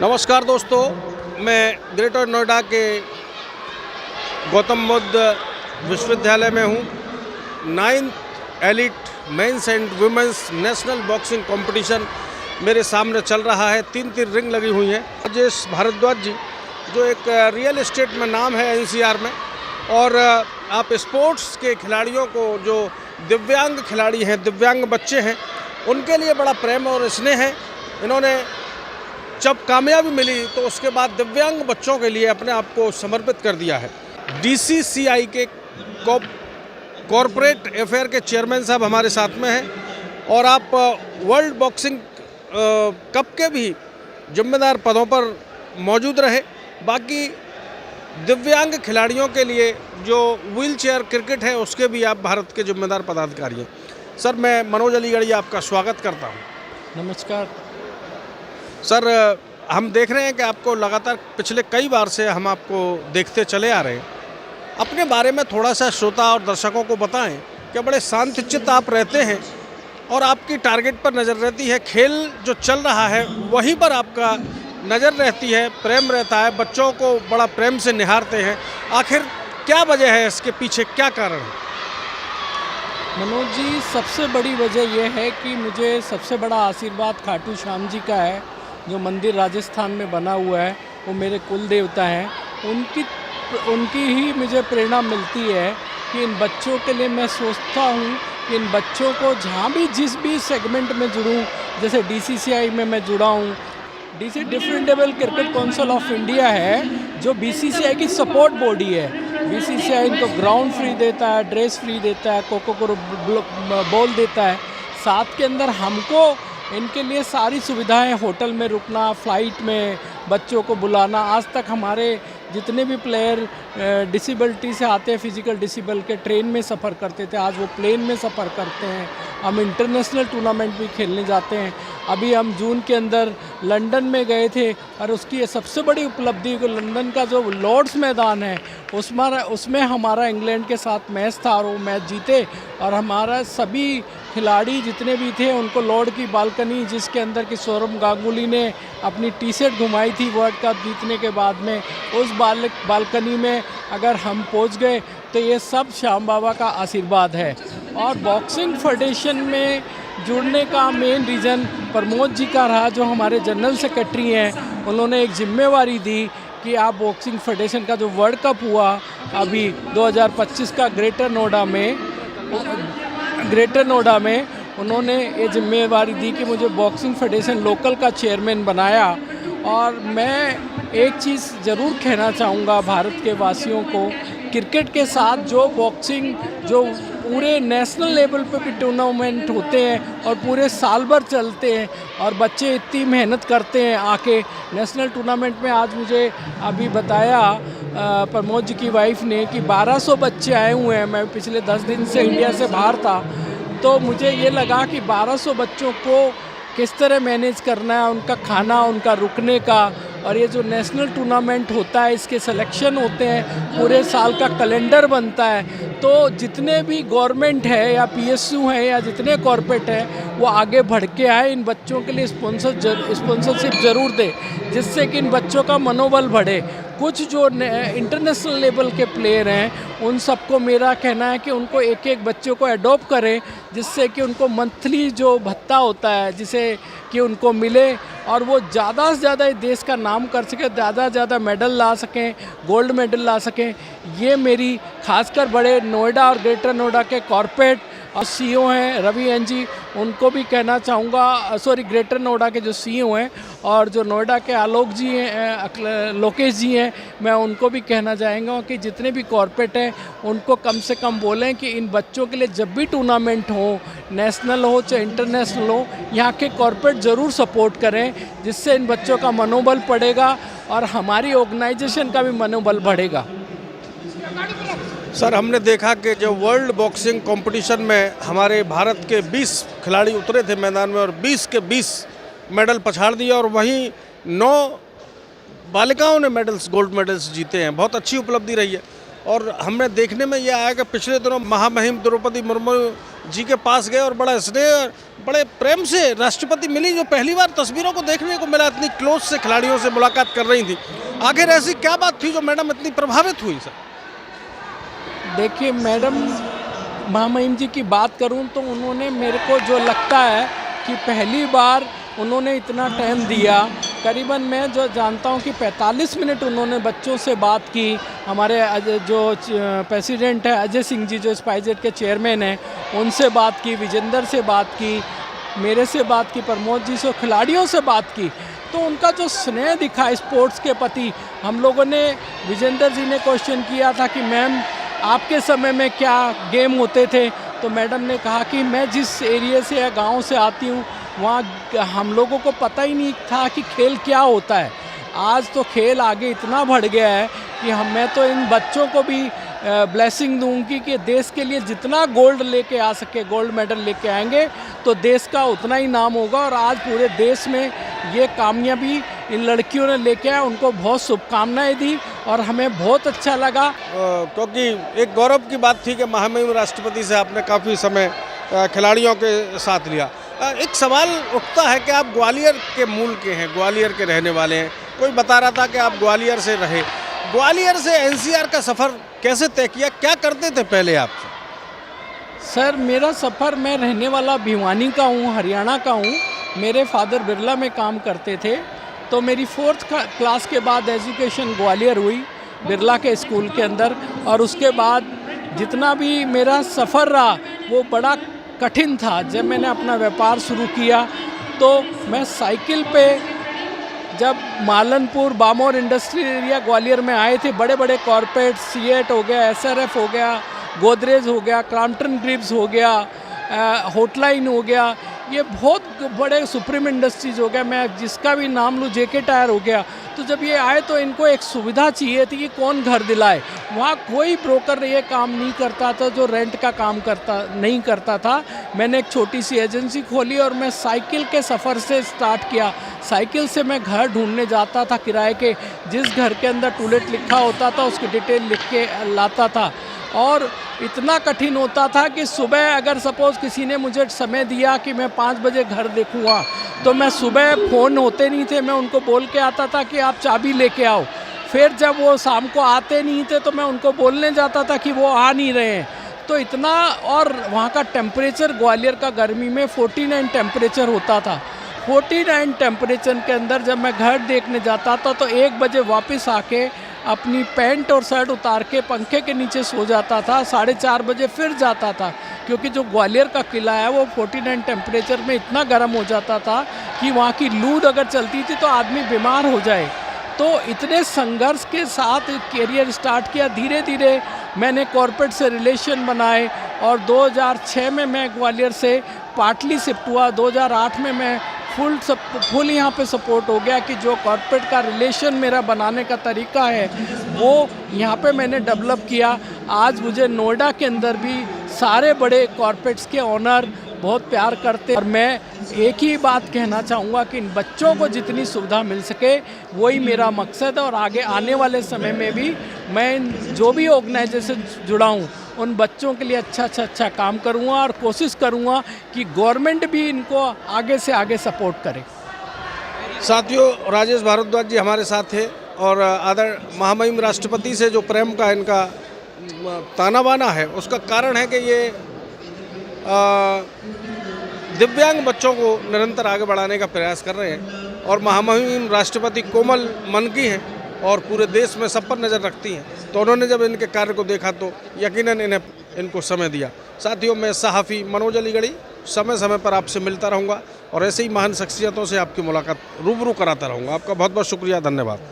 नमस्कार दोस्तों, मैं ग्रेटर नोएडा के गौतम बुद्ध विश्वविद्यालय में हूँ। 9th elite men's and women's national boxing competition मेरे सामने चल रहा है। 3 रिंग लगी हुई हैं। राजेश भारद्वाज जी, जो एक रियल एस्टेट में नाम है NCR में, और आप स्पोर्ट्स के खिलाड़ियों को, जो दिव्यांग खिलाड़ी हैं, दिव्यांग बच्चे हैं, उनके लिए बड़ा प्रेम और स्नेह है। इन्होंने जब कामयाबी मिली तो उसके बाद दिव्यांग बच्चों के लिए अपने आप को समर्पित कर दिया है। DCCI के कॉरपोरेट अफेयर के चेयरमैन साहब हमारे साथ में हैं, और आप वर्ल्ड बॉक्सिंग कप के भी जिम्मेदार पदों पर मौजूद रहे। बाकी दिव्यांग खिलाड़ियों के लिए जो व्हील चेयर क्रिकेट है, उसके भी आप भारत के जिम्मेदार पदाधिकारी हैं। सर, मैं मनोज अलीगढ़िया आपका स्वागत करता हूँ। नमस्कार सर, हम देख रहे हैं कि आपको लगातार पिछले कई बार से हम आपको देखते चले आ रहे हैं। अपने बारे में थोड़ा सा श्रोता और दर्शकों को बताएं कि बड़े शांतचित्त आप रहते हैं और आपकी टारगेट पर नज़र रहती है। खेल जो चल रहा है वहीं पर आपका नज़र रहती है, प्रेम रहता है, बच्चों को बड़ा प्रेम से निहारते हैं। आखिर क्या वजह है इसके पीछे, क्या कारण है? मनोज जी, सबसे बड़ी वजह यह है कि मुझे सबसे बड़ा आशीर्वाद खाटू श्याम जी का है। जो मंदिर राजस्थान में बना हुआ है वो मेरे कुल देवता हैं। उनकी ही मुझे प्रेरणा मिलती है कि इन बच्चों के लिए मैं सोचता हूँ कि इन बच्चों को जहाँ भी जिस भी सेगमेंट में जुड़ूँ, जैसे DCCI में मैं जुड़ा हूँ। Differentiable cricket council of India है जो BCCI की सपोर्ट बॉडी है। BCCI इनको ग्राउंड फ्री देता है, ड्रेस फ्री देता है, कोको को बॉल देता है। साथ के अंदर हमको इनके लिए सारी सुविधाएं, होटल में रुकना, फ़्लाइट में बच्चों को बुलाना। आज तक हमारे जितने भी प्लेयर डिसेबिलिटी से आते हैं, फिजिकल डिसेबल के, ट्रेन में सफ़र करते थे, आज वो प्लेन में सफ़र करते हैं। हम इंटरनेशनल टूर्नामेंट भी खेलने जाते हैं। अभी हम जून के अंदर लंदन में गए थे, और उसकी ये सबसे बड़ी उपलब्धि को, लंदन का जो लॉर्ड्स मैदान है उसमें हमारा इंग्लैंड के साथ मैच था और वो मैच जीते। और हमारा सभी खिलाड़ी जितने भी थे उनको लॉर्ड की बालकनी, जिसके अंदर कि सौरभ गांगुली ने अपनी टी-शर्ट घुमाई थी वर्ल्ड कप जीतने के बाद में, उस बालकनी में अगर हम पहुंच गए तो ये सब श्याम बाबा का आशीर्वाद है। और बॉक्सिंग फेडरेशन में जुड़ने का मेन रीज़न प्रमोद जी का रहा, जो हमारे जनरल सेक्रेटरी हैं। उन्होंने एक जिम्मेवारी दी कि आप बॉक्सिंग फेडरेशन का जो वर्ल्ड कप हुआ अभी 2025 का ग्रेटर नोएडा में उन्होंने ये जिम्मेवारी दी कि मुझे बॉक्सिंग फेडरेशन लोकल का चेयरमैन बनाया। और मैं एक चीज़ ज़रूर कहना चाहूँगा भारत के वासियों को, क्रिकेट के साथ जो बॉक्सिंग, जो पूरे नेशनल लेवल पे भी टूर्नामेंट होते हैं और पूरे साल भर चलते हैं, और बच्चे इतनी मेहनत करते हैं आके नेशनल टूर्नामेंट में। आज मुझे अभी बताया प्रमोद जी की वाइफ ने कि 1200 बच्चे आए हुए हैं। मैं पिछले 10 दिन से इंडिया से बाहर था, तो मुझे ये लगा कि 1200 बच्चों को किस तरह मैनेज करना है, उनका खाना, उनका रुकने का। और ये जो नेशनल टूर्नामेंट होता है, इसके सिलेक्शन होते हैं, पूरे साल का कैलेंडर बनता है। तो जितने भी गवर्नमेंट है या PSU है या जितने कॉर्पोरेट है, वो आगे बढ़ के आए, इन बच्चों के लिए स्पॉन्सरशिप ज़रूर दे, जिससे कि इन बच्चों का मनोबल बढ़े। कुछ जो इंटरनेशनल लेवल के प्लेयर हैं, उन सबको मेरा कहना है कि उनको एक एक बच्चों को अडॉप्ट करें, जिससे कि उनको मंथली जो भत्ता होता है, जिसे कि उनको मिले, और वो ज़्यादा से ज़्यादा देश का नाम कर सकें, ज़्यादा से ज़्यादा मेडल ला सकें, गोल्ड मेडल ला सकें। ये मेरी खासकर बड़े नोएडा और ग्रेटर नोएडा के कॉर्पोरेट और CEO हैं रवि NG, उनको भी कहना चाहूँगा, ग्रेटर नोएडा के जो CEO हैं, और जो नोएडा के आलोक जी हैं, लोकेश जी हैं, मैं उनको भी कहना चाहूँगा कि जितने भी कॉर्पोरेट हैं उनको कम से कम बोलें कि इन बच्चों के लिए जब भी टूर्नामेंट हो, नेशनल हो चाहे इंटरनेशनल हो, यहाँ के कॉर्पोरेट ज़रूर सपोर्ट करें, जिससे इन बच्चों का मनोबल बढ़ेगा और हमारी ऑर्गेनाइजेशन का भी मनोबल बढ़ेगा। सर, हमने देखा कि जो वर्ल्ड बॉक्सिंग कंपटीशन में हमारे भारत के 20 खिलाड़ी उतरे थे मैदान में, और 20 के 20 मेडल पछाड़ दिए, और वहीं 9 बालिकाओं ने गोल्ड मेडल्स जीते हैं। बहुत अच्छी उपलब्धि रही है। और हमने देखने में यह आया कि पिछले दिनों महामहिम द्रौपदी मुर्मू जी के पास गए और बड़ा स्नेह और बड़े प्रेम से राष्ट्रपति मिली, जो पहली बार तस्वीरों को देखने को मिला, इतनी क्लोज से खिलाड़ियों से मुलाकात कर रही थी। आखिर ऐसी क्या बात थी जो मैडम इतनी प्रभावित हुई सर? देखिए मैडम, महामहिम जी की बात करूं तो उन्होंने, मेरे को जो लगता है कि पहली बार उन्होंने इतना टाइम दिया, करीबन मैं जो जानता हूं कि 45 मिनट उन्होंने बच्चों से बात की। हमारे जो प्रेसिडेंट है अजय सिंह जी, जो स्पाइसजेट के चेयरमैन हैं, उनसे बात की, विजेंदर से बात की, मेरे से बात की, प्रमोद जी से, खिलाड़ियों से बात की। तो उनका जो स्नेह दिखा स्पोर्ट्स के प्रति, हम लोगों ने, विजेंदर जी ने क्वेश्चन किया था कि मैम आपके समय में क्या गेम होते थे, तो मैडम ने कहा कि मैं जिस एरिया से या गांव से आती हूँ वहाँ हम लोगों को पता ही नहीं था कि खेल क्या होता है। आज तो खेल आगे इतना बढ़ गया है कि मैं तो इन बच्चों को भी ब्लेसिंग दूंगी कि देश के लिए जितना गोल्ड लेके आ सके, गोल्ड मेडल लेके आएंगे तो देश का उतना ही नाम होगा। और आज पूरे देश में ये कामयाबी इन लड़कियों ने लेके आया, उनको बहुत शुभकामनाएं दी और हमें बहुत अच्छा लगा। क्योंकि एक गौरव की बात थी कि महामहिम राष्ट्रपति से आपने काफ़ी समय खिलाड़ियों के साथ लिया। एक सवाल उठता है कि आप ग्वालियर के मूल के हैं, ग्वालियर के रहने वाले हैं। कोई बता रहा था कि आप ग्वालियर से रहे। ग्वालियर से एनसीआर का सफ़र कैसे तय किया, क्या करते थे पहले आप? सर मेरा सफ़र, मैं रहने वाला भिवानी का हूँ, हरियाणा का हूँ। मेरे फादर बिरला में काम करते थे, तो मेरी 4th क्लास के बाद एजुकेशन ग्वालियर हुई, बिरला के स्कूल के अंदर। और उसके बाद जितना भी मेरा सफ़र रहा वो बड़ा कठिन था। जब मैंने अपना व्यापार शुरू किया तो मैं साइकिल पे, जब मालनपुर बामोर इंडस्ट्रियल एरिया ग्वालियर में आए थे, बड़े बड़े कॉरपोरेट, सीएट हो गया, एसआरएफ हो गया, गोदरेज हो गया, क्रॉम्पटन ग्रिव्स हो गया, होटलाइन हो गया, ये बहुत बड़े सुप्रीम इंडस्ट्रीज हो गया, मैं जिसका भी नाम लूँ, जेके टायर हो गया। तो जब ये आए तो इनको एक सुविधा चाहिए थी कि कौन घर दिलाए। वहाँ कोई ब्रोकर ये काम नहीं करता था जो रेंट का काम नहीं करता था। मैंने एक छोटी सी एजेंसी खोली और मैं साइकिल के सफ़र से स्टार्ट किया। साइकिल से मैं घर ढूंढने जाता था किराए के, जिस घर के अंदर टूलेट लिखा होता था उसकी डिटेल लिख के लाता था। और इतना कठिन होता था कि सुबह अगर सपोज़ किसी ने मुझे समय दिया कि मैं 5 बजे घर देखूँगा, तो मैं सुबह, फ़ोन होते नहीं थे, मैं उनको बोल के आता था कि आप चाबी लेके आओ। फिर जब वो शाम को आते नहीं थे तो मैं उनको बोलने जाता था कि वो आ नहीं रहे हैं। तो इतना, और वहाँ का टेम्परेचर, ग्वालियर का गर्मी में 49 टेम्परेचर होता था। 49 टेम्परेचर के अंदर जब मैं घर देखने जाता था तो 1 बजे वापस आके अपनी पैंट और शर्ट उतार के पंखे के नीचे सो जाता था। 4:30 बजे फिर जाता था, क्योंकि जो ग्वालियर का किला है वो 49 टेम्परेचर में इतना गर्म हो जाता था कि वहाँ की लूद अगर चलती थी तो आदमी बीमार हो जाए। तो इतने संघर्ष के साथ करियर स्टार्ट किया। धीरे धीरे मैंने कॉर्पोरेट से रिलेशन बनाए और 2006 में मैं ग्वालियर से पाटली शिफ्ट हुआ। 2008 में मैं फुल यहाँ पे सपोर्ट हो गया कि जो कॉर्पोरेट का रिलेशन मेरा बनाने का तरीका है वो यहाँ पे मैंने डेवलप किया। आज मुझे नोएडा के अंदर भी सारे बड़े कॉर्पोरेट्स के ओनर बहुत प्यार करते हैं। और मैं एक ही बात कहना चाहूँगा कि इन बच्चों को जितनी सुविधा मिल सके वही मेरा मकसद है। और आगे आने वाले समय में भी मैं जो भी ऑर्गेनाइजेशन जुड़ा हूँ उन बच्चों के लिए अच्छा काम करूँगा और कोशिश करूँगा कि गवर्नमेंट भी इनको आगे से आगे सपोर्ट करे। साथियों, राजेश भारद्वाज जी हमारे साथ थे और आदर महामहिम राष्ट्रपति से जो प्रेम का इनका ताना बाना है उसका कारण है कि ये दिव्यांग बच्चों को निरंतर आगे बढ़ाने का प्रयास कर रहे हैं। और महामहिम राष्ट्रपति कोमल मन की हैं और पूरे देश में सब पर नज़र रखती हैं, तो उन्होंने जब इनके कार्य को देखा तो यकीनन इनको समय दिया। साथियों, मैं सहाफ़ी मनोज अलीगढ़ी समय समय पर आपसे मिलता रहूँगा और ऐसे ही महान शख्सियतों से आपकी मुलाकात रूबरू कराता रहूँगा। आपका बहुत बहुत शुक्रिया, धन्यवाद।